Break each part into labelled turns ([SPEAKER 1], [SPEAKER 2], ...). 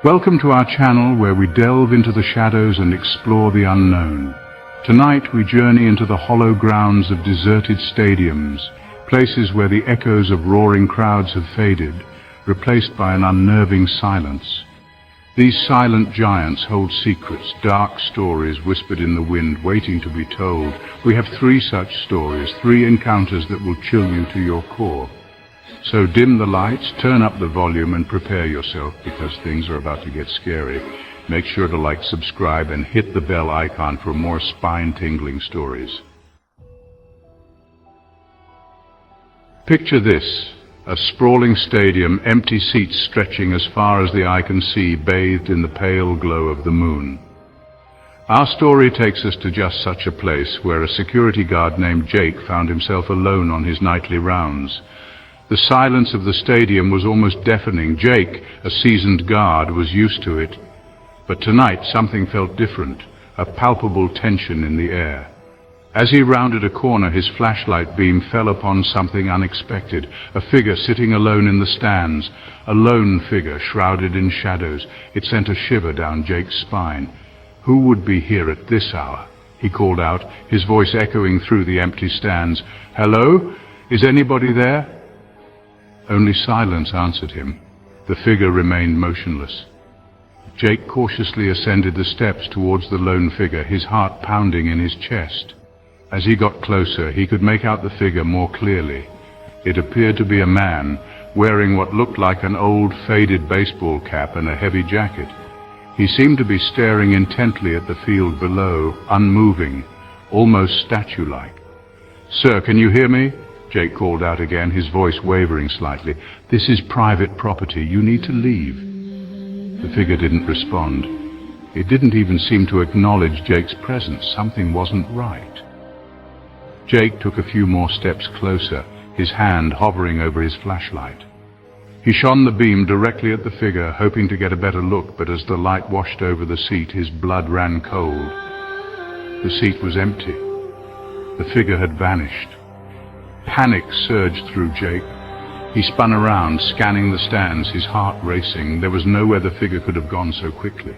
[SPEAKER 1] Welcome to our channel where we delve into the shadows and explore the unknown. Tonight we journey into the hollow grounds of deserted stadiums, places where the echoes of roaring crowds have faded, replaced by an unnerving silence. These silent giants hold secrets, dark stories whispered in the wind, waiting to be told. We have 3 such stories, 3 encounters that will chill you to your core. So dim the lights, turn up the volume, and prepare yourself, because things are about to get scary. Make sure to like, subscribe, and hit the bell icon for more spine-tingling stories. Picture this, a sprawling stadium, empty seats stretching as far as the eye can see, bathed in the pale glow of the moon. Our story takes us to just such a place, where a security guard named Jake found himself alone on his nightly rounds. The silence of the stadium was almost deafening. Jake, a seasoned guard, was used to it. But tonight something felt different, a palpable tension in the air. As he rounded a corner, his flashlight beam fell upon something unexpected, a figure sitting alone in the stands, a lone figure shrouded in shadows. It sent a shiver down Jake's spine. Who would be here at this hour? He called out, his voice echoing through the empty stands. Hello? Is anybody there? Only silence answered him. The figure remained motionless. Jake cautiously ascended the steps towards the lone figure, his heart pounding in his chest. As he got closer, he could make out the figure more clearly. It appeared to be a man, wearing what looked like an old, faded baseball cap and a heavy jacket. He seemed to be staring intently at the field below, unmoving, almost statue-like. "Sir, can you hear me?" Jake called out again, his voice wavering slightly. "This is private property. You need to leave." The figure didn't respond. It didn't even seem to acknowledge Jake's presence. Something wasn't right. Jake took a few more steps closer, his hand hovering over his flashlight. He shone the beam directly at the figure, hoping to get a better look, but as the light washed over the seat, his blood ran cold. The seat was empty. The figure had vanished. Panic surged through Jake. He spun around, scanning the stands, his heart racing. There was nowhere the figure could have gone so quickly.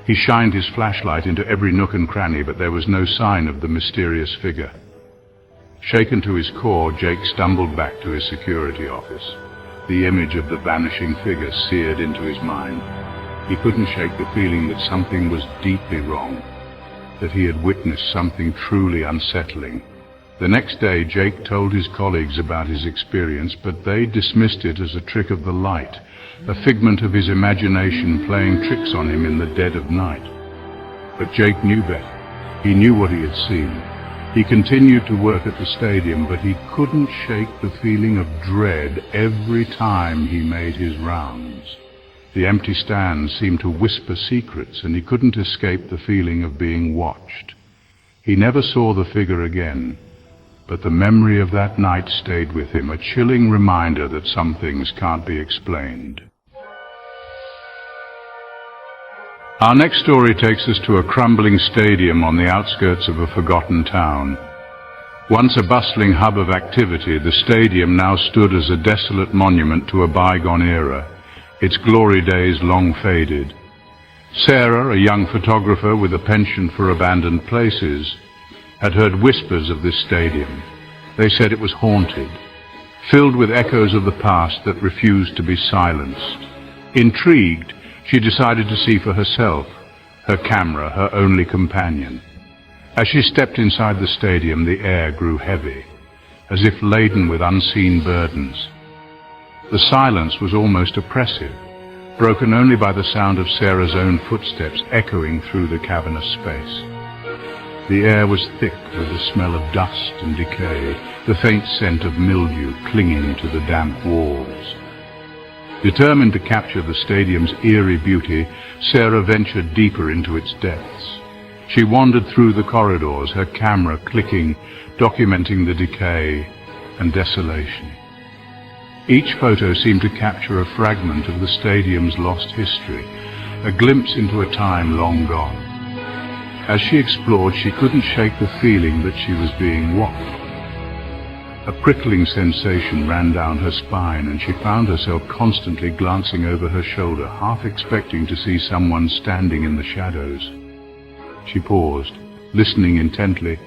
[SPEAKER 1] He shined his flashlight into every nook and cranny, but there was no sign of the mysterious figure. Shaken to his core, Jake stumbled back to his security office. The image of the vanishing figure seared into his mind. He couldn't shake the feeling that something was deeply wrong, that he had witnessed something truly unsettling. The next day, Jake told his colleagues about his experience, but they dismissed it as a trick of the light, a figment of his imagination playing tricks on him in the dead of night. But Jake knew better. He knew what he had seen. He continued to work at the stadium, but he couldn't shake the feeling of dread every time he made his rounds. The empty stands seemed to whisper secrets, and he couldn't escape the feeling of being watched. He never saw the figure again. But the memory of that night stayed with him, a chilling reminder that some things can't be explained. Our next story takes us to a crumbling stadium on the outskirts of a forgotten town. Once a bustling hub of activity, the stadium now stood as a desolate monument to a bygone era, its glory days long faded. Sarah, a young photographer with a penchant for abandoned places, had heard whispers of this stadium. They said it was haunted, filled with echoes of the past that refused to be silenced. Intrigued, she decided to see for herself, her camera her only companion. As she stepped inside the stadium, the air grew heavy, as if laden with unseen burdens. The silence was almost oppressive, broken only by the sound of Sarah's own footsteps echoing through the cavernous space. The air was thick with the smell of dust and decay, the faint scent of mildew clinging to the damp walls. Determined to capture the stadium's eerie beauty, Sarah ventured deeper into its depths. She wandered through the corridors, her camera clicking, documenting the decay and desolation. Each photo seemed to capture a fragment of the stadium's lost history, a glimpse into a time long gone. As she explored, she couldn't shake the feeling that she was being watched. A prickling sensation ran down her spine, and she found herself constantly glancing over her shoulder, half expecting to see someone standing in the shadows. She paused, listening intently,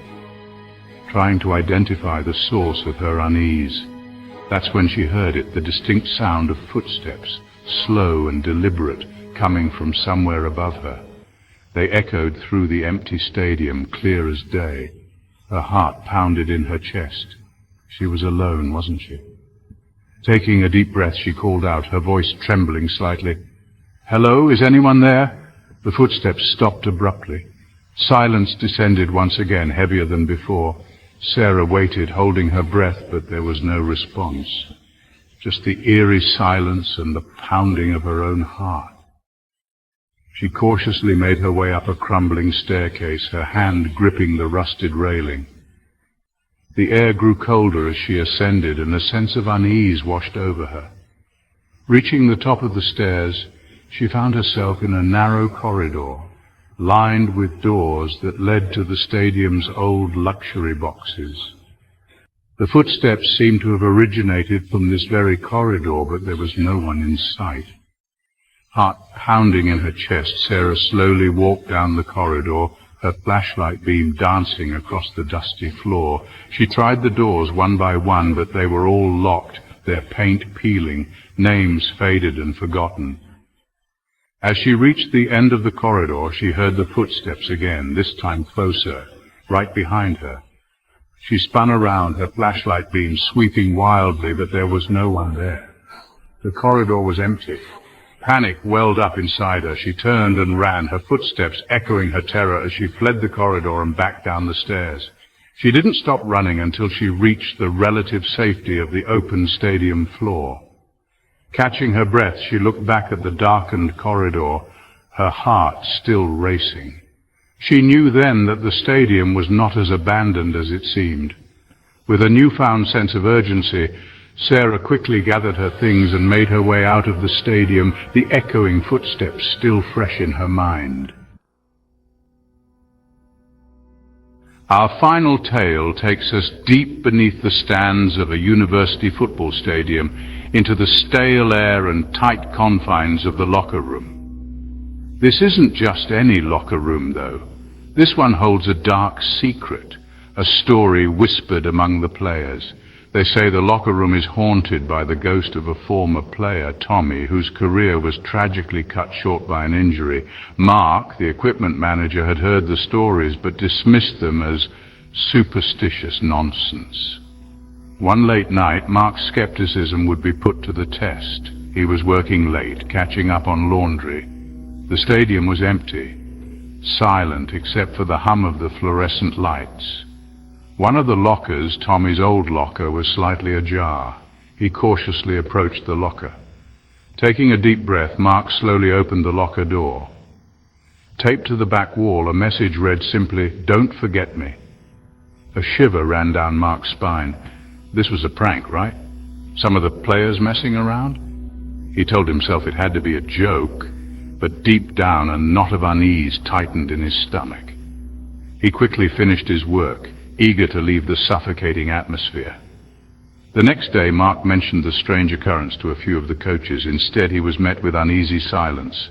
[SPEAKER 1] trying to identify the source of her unease. That's when she heard it, the distinct sound of footsteps, slow and deliberate, coming from somewhere above her. They echoed through the empty stadium, clear as day. Her heart pounded in her chest. She was alone, wasn't she? Taking a deep breath, she called out, her voice trembling slightly. "Hello, is anyone there?" The footsteps stopped abruptly. Silence descended once again, heavier than before. Sarah waited, holding her breath, but there was no response. Just the eerie silence and the pounding of her own heart. She cautiously made her way up a crumbling staircase, her hand gripping the rusted railing. The air grew colder as she ascended, and a sense of unease washed over her. Reaching the top of the stairs, she found herself in a narrow corridor, lined with doors that led to the stadium's old luxury boxes. The footsteps seemed to have originated from this very corridor, but there was no one in sight. Heart pounding in her chest, Sarah slowly walked down the corridor, her flashlight beam dancing across the dusty floor. She tried the doors one by one, but they were all locked, their paint peeling, names faded and forgotten. As she reached the end of the corridor, she heard the footsteps again, this time closer, right behind her. She spun around, her flashlight beam sweeping wildly, but there was no one there. The corridor was empty. Panic welled up inside her. She turned and ran, her footsteps echoing her terror as she fled the corridor and back down the stairs. She didn't stop running until she reached the relative safety of the open stadium floor. Catching her breath, she looked back at the darkened corridor, her heart still racing. She knew then that the stadium was not as abandoned as it seemed. With a newfound sense of urgency, Sarah quickly gathered her things and made her way out of the stadium, the echoing footsteps still fresh in her mind. Our final tale takes us deep beneath the stands of a university football stadium, into the stale air and tight confines of the locker room. This isn't just any locker room, though. This one holds a dark secret, a story whispered among the players. They say the locker room is haunted by the ghost of a former player, Tommy, whose career was tragically cut short by an injury. Mark, the equipment manager, had heard the stories but dismissed them as superstitious nonsense. One late night, Mark's skepticism would be put to the test. He was working late, catching up on laundry. The stadium was empty, silent except for the hum of the fluorescent lights. One of the lockers, Tommy's old locker, was slightly ajar. He cautiously approached the locker. Taking a deep breath, Mark slowly opened the locker door. Taped to the back wall, a message read simply, "Don't forget me." A shiver ran down Mark's spine. This was a prank, right? Some of the players messing around? He told himself it had to be a joke, but deep down a knot of unease tightened in his stomach. He quickly finished his work, eager to leave the suffocating atmosphere. The next day, Mark mentioned the strange occurrence to a few of the coaches. Instead, he was met with uneasy silence.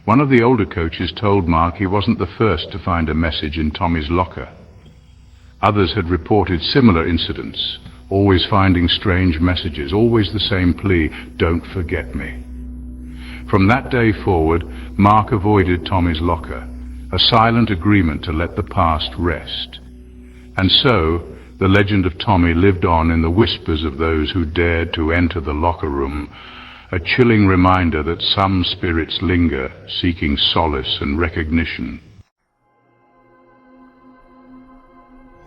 [SPEAKER 1] One of the older coaches told Mark he wasn't the first to find a message in Tommy's locker. Others had reported similar incidents, always finding strange messages, always the same plea, "Don't forget me." From that day forward, Mark avoided Tommy's locker, a silent agreement to let the past rest. And so, the legend of Tommy lived on in the whispers of those who dared to enter the locker room, a chilling reminder that some spirits linger, seeking solace and recognition.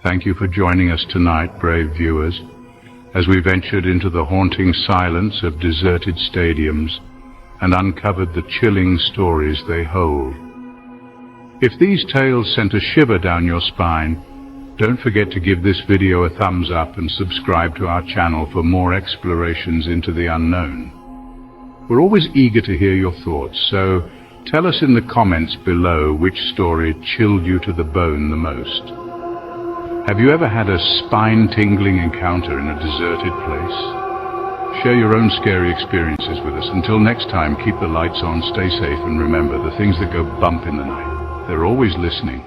[SPEAKER 1] Thank you for joining us tonight, brave viewers, as we ventured into the haunting silence of deserted stadiums and uncovered the chilling stories they hold. If these tales sent a shiver down your spine, don't forget to give this video a thumbs up and subscribe to our channel for more explorations into the unknown. We're always eager to hear your thoughts, so tell us in the comments below which story chilled you to the bone the most. Have you ever had a spine-tingling encounter in a deserted place? Share your own scary experiences with us. Until next time, keep the lights on, stay safe, and remember, the things that go bump in the night, they're always listening.